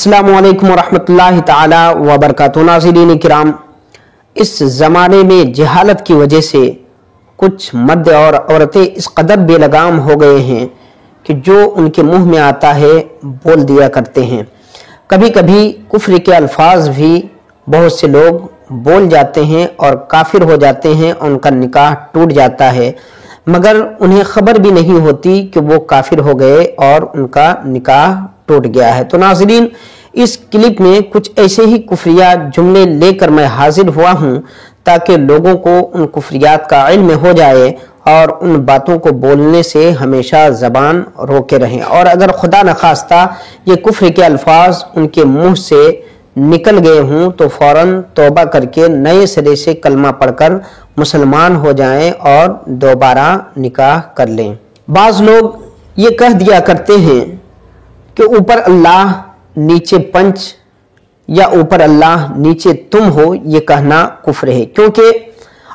السلام علیکم ورحمۃ اللہ تعالی وبرکاتہ۔ ناظرین کرام، اس زمانے میں جہالت کی وجہ سے کچھ مرد اور عورتیں اس قدر بے لگام ہو گئے ہیں کہ جو ان کے منہ میں آتا ہے بول دیا کرتے ہیں۔ کبھی کبھی کفر کے الفاظ بھی بہت سے لوگ بول جاتے ہیں اور کافر ہو جاتے ہیں، ان کا نکاح ٹوٹ جاتا ہے، مگر انہیں خبر بھی نہیں ہوتی کہ وہ کافر ہو گئے اور ان کا نکاح ٹوٹ گیا ہے۔ تو ناظرین، اس کلپ میں کچھ ایسے ہی کفریہ جملے لے کر میں حاضر ہوا ہوں تاکہ لوگوں کو ان کفریات کا علم ہو جائے اور ان باتوں کو بولنے سے ہمیشہ زبان روکے رہیں، اور اگر خدا نخواستہ یہ کفر کے الفاظ ان کے منہ سے نکل گئے ہوں تو فوراً توبہ کر کے نئے سرے سے کلمہ پڑھ کر مسلمان ہو جائیں اور دوبارہ نکاح کر لیں۔ بعض لوگ یہ کہہ دیا کرتے ہیں کہ اوپر اللہ نیچے پنچ یا اوپر اللہ نیچے تم ہو، یہ کہنا کفر ہے، کیونکہ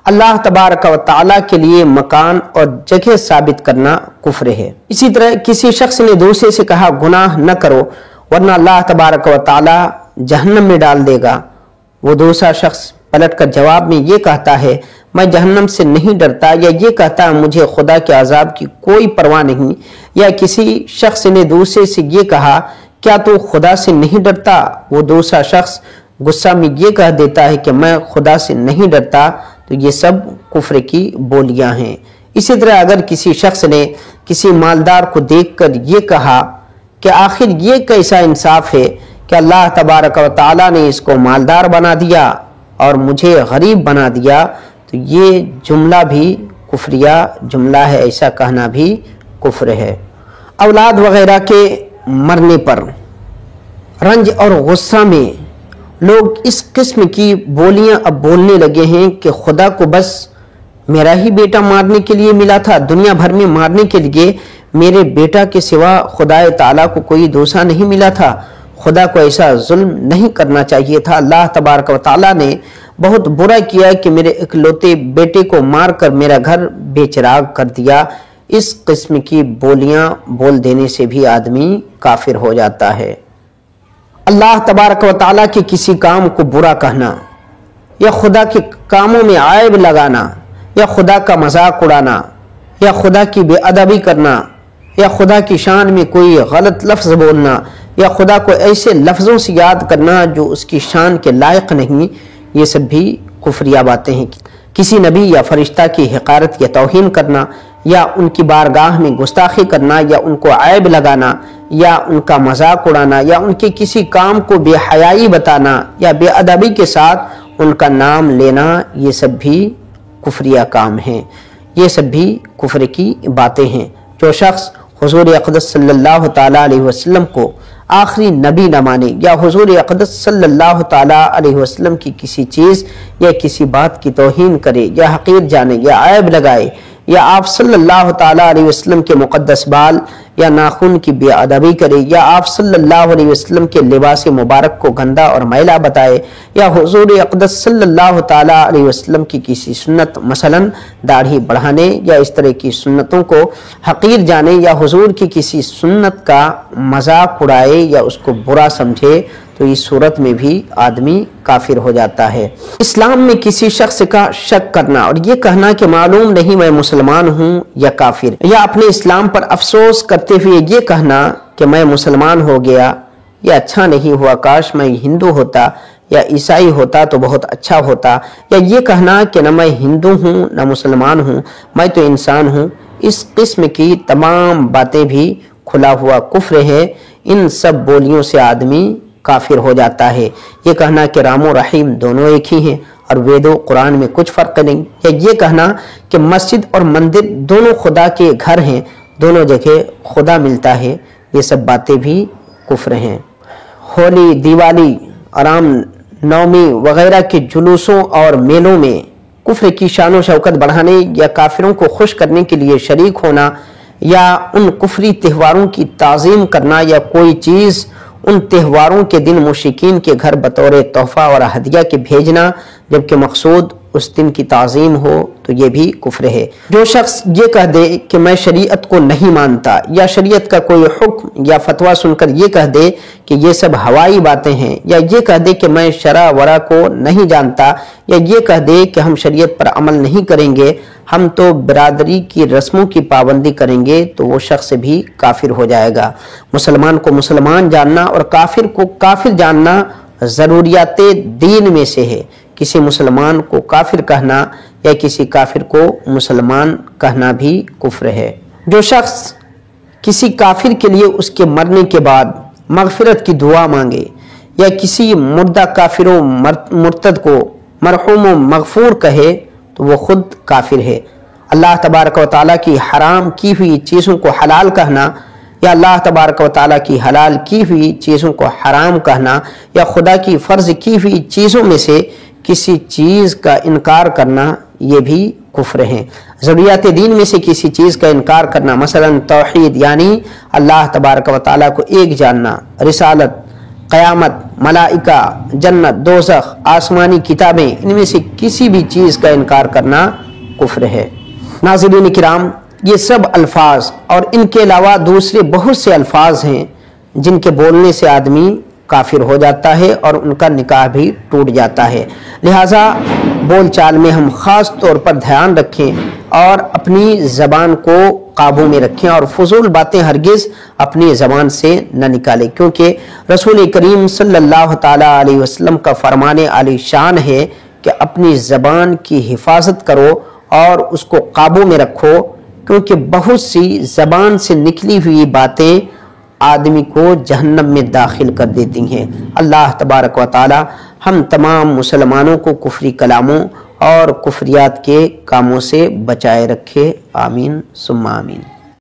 اللہ تبارک و تعالیٰ کے لیے مکان اور جگہ ثابت کرنا کفر ہے۔ اسی طرح کسی شخص نے دوسرے سے کہا گناہ نہ کرو ورنہ اللہ تبارک و تعالیٰ جہنم میں ڈال دے گا، وہ دوسرا شخص پلٹ کر جواب میں یہ کہتا ہے میں جہنم سے نہیں ڈرتا، یا یہ کہتا ہے مجھے خدا کے عذاب کی کوئی پرواہ نہیں، یا کسی شخص نے دوسرے سے یہ کہا کیا تو خدا سے نہیں ڈرتا، وہ دوسرا شخص غصہ میں یہ کہہ دیتا ہے کہ میں خدا سے نہیں ڈرتا، تو یہ سب کفر کی بولیاں ہیں۔ اسی طرح اگر کسی شخص نے کسی مالدار کو دیکھ کر یہ کہا کہ آخر یہ کیسا انصاف ہے کہ اللہ تبارک و تعالیٰ نے اس کو مالدار بنا دیا اور مجھے غریب بنا دیا، تو یہ جملہ بھی کفریہ جملہ ہے، ایسا کہنا بھی کفر ہے۔ اولاد وغیرہ کے مرنے پر رنج اور غصہ میں لوگ اس قسم کی بولیاں اب بولنے لگے ہیں کہ خدا کو بس میرا ہی بیٹا مارنے کے لیے ملا تھا، دنیا بھر میں مارنے کے لیے میرے بیٹا کے سوا خدا تعالیٰ کو کوئی دوسرا نہیں ملا تھا، خدا کو ایسا ظلم نہیں کرنا چاہیے تھا، اللہ تبارک و تعالیٰ نے بہت برا کیا کہ میرے اکلوتے بیٹے کو مار کر میرا گھر بے چراغ کر دیا۔ اس قسم کی بولیاں بول دینے سے بھی آدمی کافر ہو جاتا ہے۔ اللہ تبارک و تعالیٰ کے کسی کام کو برا کہنا، یا خدا کے کاموں میں عیب لگانا، یا خدا کا مذاق اڑانا، یا خدا کی بے ادبی کرنا، یا خدا کی شان میں کوئی غلط لفظ بولنا، یا خدا کو ایسے لفظوں سے یاد کرنا جو اس کی شان کے لائق نہیں، یہ سب بھی کفریہ باتیں ہیں۔ کسی نبی یا فرشتہ کی حقارت یا توہین کرنا، یا ان کی بارگاہ میں گستاخی کرنا، یا ان کو عیب لگانا، یا ان کا مذاق اڑانا، یا ان کے کسی کام کو بے حیائی بتانا، یا بے ادبی کے ساتھ ان کا نام لینا، یہ سب بھی کفریہ کام ہیں، یہ سب بھی کفر کی باتیں ہیں۔ جو شخص حضور اقدس صلی اللہ تعالیٰ علیہ وسلم کو آخری نبی نہ مانے، یا حضور اقدس صلی اللہ تعالیٰ علیہ وسلم کی کسی چیز یا کسی بات کی توہین کرے، یا حقیر جانے، یا عیب لگائے، یا آپ صلی اللہ تعالیٰ علیہ وسلم کے مقدس بال یا ناخن کی بے ادبی کرے، یا آپ صلی اللہ علیہ وسلم کے لباس مبارک کو گندا اور میلا بتائے، یا حضور اقدس صلی اللہ تعالیٰ علیہ وسلم کی کسی سنت مثلاً داڑھی بڑھانے یا اس طرح کی سنتوں کو حقیر جانے، یا حضور کی کسی سنت کا مذاق اڑائے یا اس کو برا سمجھے، تو اس صورت میں بھی آدمی کافر ہو جاتا ہے۔ اسلام میں کسی شخص کا شک کرنا اور یہ کہنا کہ معلوم نہیں میں مسلمان ہوں یا کافر، یا اپنے اسلام پر افسوس کرتے ہوئے یہ کہنا کہ میں مسلمان ہو گیا، یہ اچھا نہیں ہوا، کاش میں ہندو ہوتا یا عیسائی ہوتا تو بہت اچھا ہوتا، یا یہ کہنا کہ نہ میں ہندو ہوں نہ مسلمان ہوں، میں تو انسان ہوں، اس قسم کی تمام باتیں بھی کھلا ہوا کفر ہے۔ ان سب بولیوں سے آدمی کافر ہو جاتا ہے۔ یہ کہنا کہ رام و رحیم دونوں ایک ہی ہیں اور وید و قرآن میں کچھ فرق نہیں، یا یہ کہنا کہ مسجد اور مندر دونوں خدا کے گھر ہیں، دونوں جگہ خدا ملتا ہے، یہ سب باتیں بھی کفر ہیں۔ ہولی، دیوالی، رام نومی وغیرہ کے جلوسوں اور میلوں میں کفر کی شان و شوکت بڑھانے یا کافروں کو خوش کرنے کے لیے شریک ہونا، یا ان کفری تہواروں کی تعظیم کرنا، یا کوئی چیز ان تہواروں کے دن مشرکین کے گھر بطور تحفہ اور ہدیہ کے بھیجنا، جبکہ مقصود اس دن کی تعظیم ہو تو یہ بھی کفر ہے۔ جو شخص یہ کہہ دے کہ میں شریعت کو نہیں مانتا، یا شریعت کا کوئی حکم یا فتویٰ سن کر یہ کہہ دے کہ یہ سب ہوائی باتیں ہیں، یا یہ کہہ دے کہ میں شرع ورع کو نہیں جانتا، یا یہ کہہ دے کہ ہم شریعت پر عمل نہیں کریں گے، ہم تو برادری کی رسموں کی پابندی کریں گے، تو وہ شخص بھی کافر ہو جائے گا۔ مسلمان کو مسلمان جاننا اور کافر کو کافر جاننا ضروریات دین میں سے ہے۔ کسی مسلمان کو کافر کہنا یا کسی کافر کو مسلمان کہنا بھی کفر ہے۔ جو شخص کسی کافر کے لیے اس کے مرنے کے بعد مغفرت کی دعا مانگے، یا کسی مردہ کافر و مرتد کو مرحوم و مغفور کہے، تو وہ خود کافر ہے۔ اللہ تبارک و تعالیٰ کی حرام کی ہوئی چیزوں کو حلال کہنا، یا اللہ تبارک و تعالیٰ کی حلال کی ہوئی چیزوں کو حرام کہنا، یا خدا کی فرض کی ہوئی چیزوں میں سے کسی چیز کا انکار کرنا، یہ بھی کفر ہے۔ ضروریات دین میں سے کسی چیز کا انکار کرنا، مثلا توحید یعنی اللہ تبارک و تعالیٰ کو ایک جاننا، رسالت، قیامت، ملائکہ، جنت، دوزخ، آسمانی کتابیں، ان میں سے کسی بھی چیز کا انکار کرنا کفر ہے۔ ناظرین کرام، یہ سب الفاظ اور ان کے علاوہ دوسرے بہت سے الفاظ ہیں جن کے بولنے سے آدمی کافر ہو جاتا ہے اور ان کا نکاح بھی ٹوٹ جاتا ہے۔ لہٰذا بول چال میں ہم خاص طور پر دھیان رکھیں اور اپنی زبان کو قابو میں رکھیں، اور فضول باتیں ہرگز اپنی زبان سے نہ نکالیں، کیونکہ رسول کریم صلی اللہ تعالیٰ علیہ وسلم کا فرمان عالی شان ہے کہ اپنی زبان کی حفاظت کرو اور اس کو قابو میں رکھو، کیونکہ بہت سی زبان سے نکلی ہوئی باتیں آدمی کو جہنم میں داخل کر دیتی ہیں۔ اللہ تبارک و تعالی ہم تمام مسلمانوں کو کفری کلاموں اور کفریات کے کاموں سے بچائے رکھے، آمین ثم آمین۔